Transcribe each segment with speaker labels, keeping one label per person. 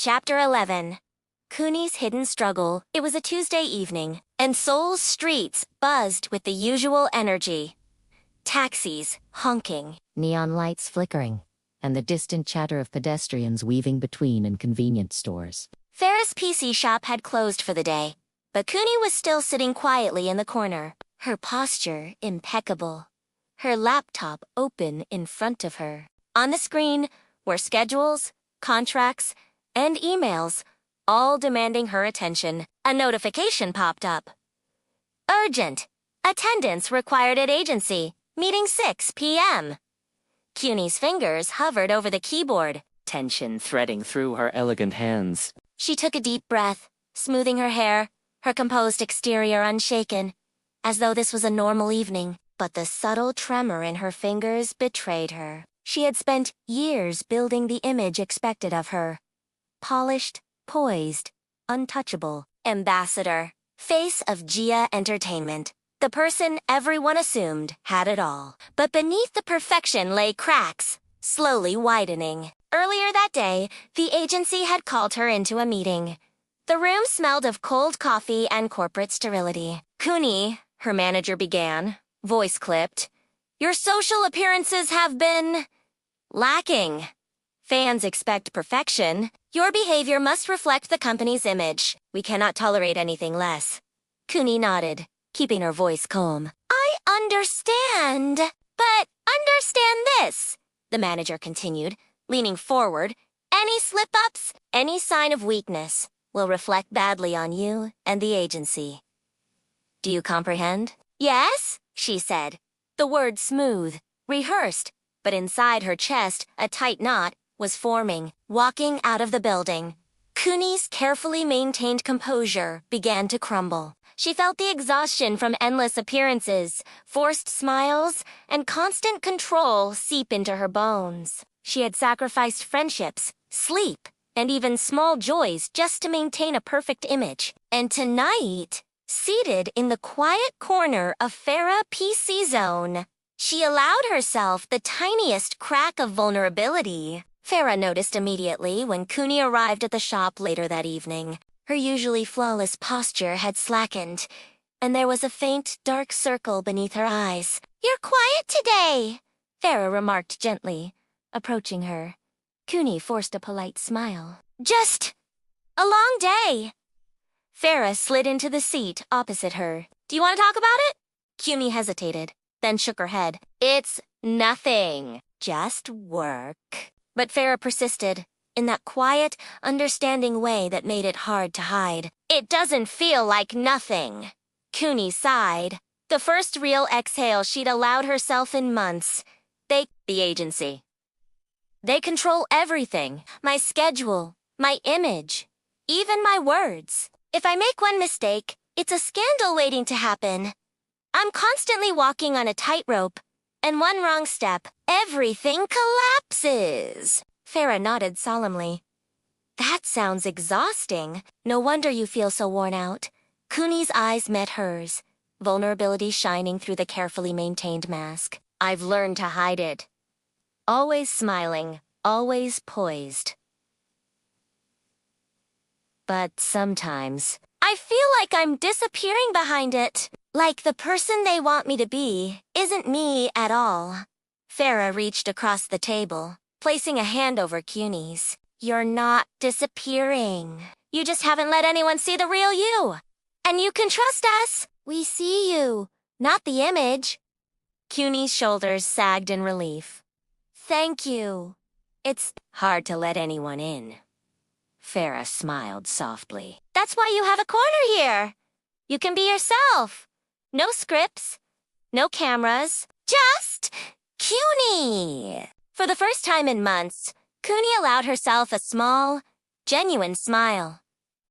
Speaker 1: Chapter 11. Kyuni's hidden struggle. It was a Tuesday evening, and Seoul's streets buzzed with the usual energy. Taxis honking,
Speaker 2: Neon lights flickering, and the distant chatter of pedestrians weaving between in convenience stores.
Speaker 1: Farah's PC shop had closed for the day, but Kyuni was still sitting quietly in the corner, her posture impeccable, her laptop open in front of her. On the screen were schedules, contracts, and emails, all demanding her attention. A notification popped up. Urgent. Attendance required at agency. Meeting 6 p.m. Kyuni's fingers hovered over the keyboard,
Speaker 3: tension threading through her elegant hands.
Speaker 1: She took a deep breath, smoothing her hair, her composed exterior unshaken, as though this was a normal evening. But the subtle tremor in her fingers betrayed her. She had spent years building the image expected of her. Polished, poised, untouchable, ambassador, face of Gia Entertainment. The person everyone assumed had it all. But beneath the perfection lay cracks, slowly widening. Earlier that day, the agency had called her into a meeting. The room smelled of cold coffee and corporate sterility. Kyuni, her manager began, voice clipped. Your social appearances have been lacking. Fans expect perfection. Your behavior must reflect the company's image. We cannot tolerate anything less. Kyuni nodded, keeping her voice calm. I understand, but understand this, the manager continued, leaning forward. Any slip-ups, any sign of weakness will reflect badly on you and the agency. Do you comprehend? Yes, she said, the word smooth, rehearsed, but inside her chest, a tight knot was forming. Walking out of the building, Kyuni's carefully maintained composure began to crumble. She felt the exhaustion from endless appearances, forced smiles, and constant control seep into her bones. She had sacrificed friendships, sleep, and even small joys just to maintain a perfect image. And tonight, seated in the quiet corner of Farah PC Zone, she allowed herself the tiniest crack of vulnerability. Farah noticed immediately when Kyuni arrived at the shop later that evening. Her usually flawless posture had slackened, and there was a faint, dark circle beneath her eyes. You're quiet today, Farah remarked gently, approaching her. Kyuni forced a polite smile. Just a long day. Farah slid into the seat opposite her. Do you want to talk about it? Kyuni hesitated, then shook her head. It's nothing. Just work. But Farah persisted, in that quiet, understanding way that made it hard to hide. It doesn't feel like nothing. Kyuni sighed. The first real exhale she'd allowed herself in months. The agency. They control everything. My schedule, my image, even my words. If I make one mistake, it's a scandal waiting to happen. I'm constantly walking on a tightrope, and one wrong step, everything collapses. Farah nodded solemnly. That sounds exhausting. No wonder you feel so worn out. Kyuni's eyes met hers, vulnerability shining through the carefully maintained mask. I've learned to hide it. Always smiling, always poised. But sometimes, I feel like I'm disappearing behind it. Like the person they want me to be isn't me at all. Farah reached across the table, placing a hand over Kyuni's. You're not disappearing. You just haven't let anyone see the real you. And you can trust us. We see you, not the image. Kyuni's shoulders sagged in relief. Thank you. It's hard to let anyone in. Farah smiled softly. That's why you have a corner here. You can be yourself. No scripts, no cameras, just Kyuni. For the first time in months, Kyuni allowed herself a small, genuine smile.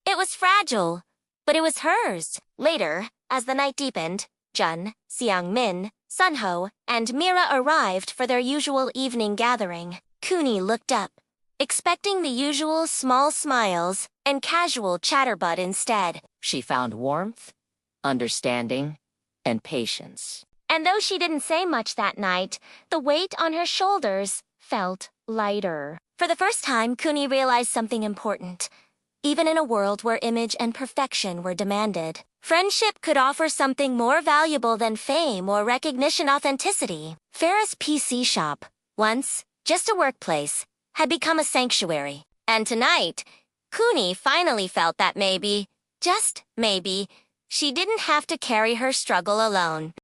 Speaker 1: It was fragile, but it was hers. Later, as the night deepened, Jun, Seong-min, Sunho, and Mira arrived for their usual evening gathering. Kyuni looked up, expecting the usual small smiles and casual chatterbut instead.
Speaker 2: She found warmth, understanding, and patience.
Speaker 1: And though she didn't say much that night, the weight on her shoulders felt lighter. For the first time, Kyuni realized something important. Even in a world where image and perfection were demanded, friendship could offer something more valuable than fame or recognition. Authenticity. Farah's PC shop, once just a workplace, had become a sanctuary. And tonight, Kyuni finally felt that maybe, just maybe, she didn't have to carry her struggle alone.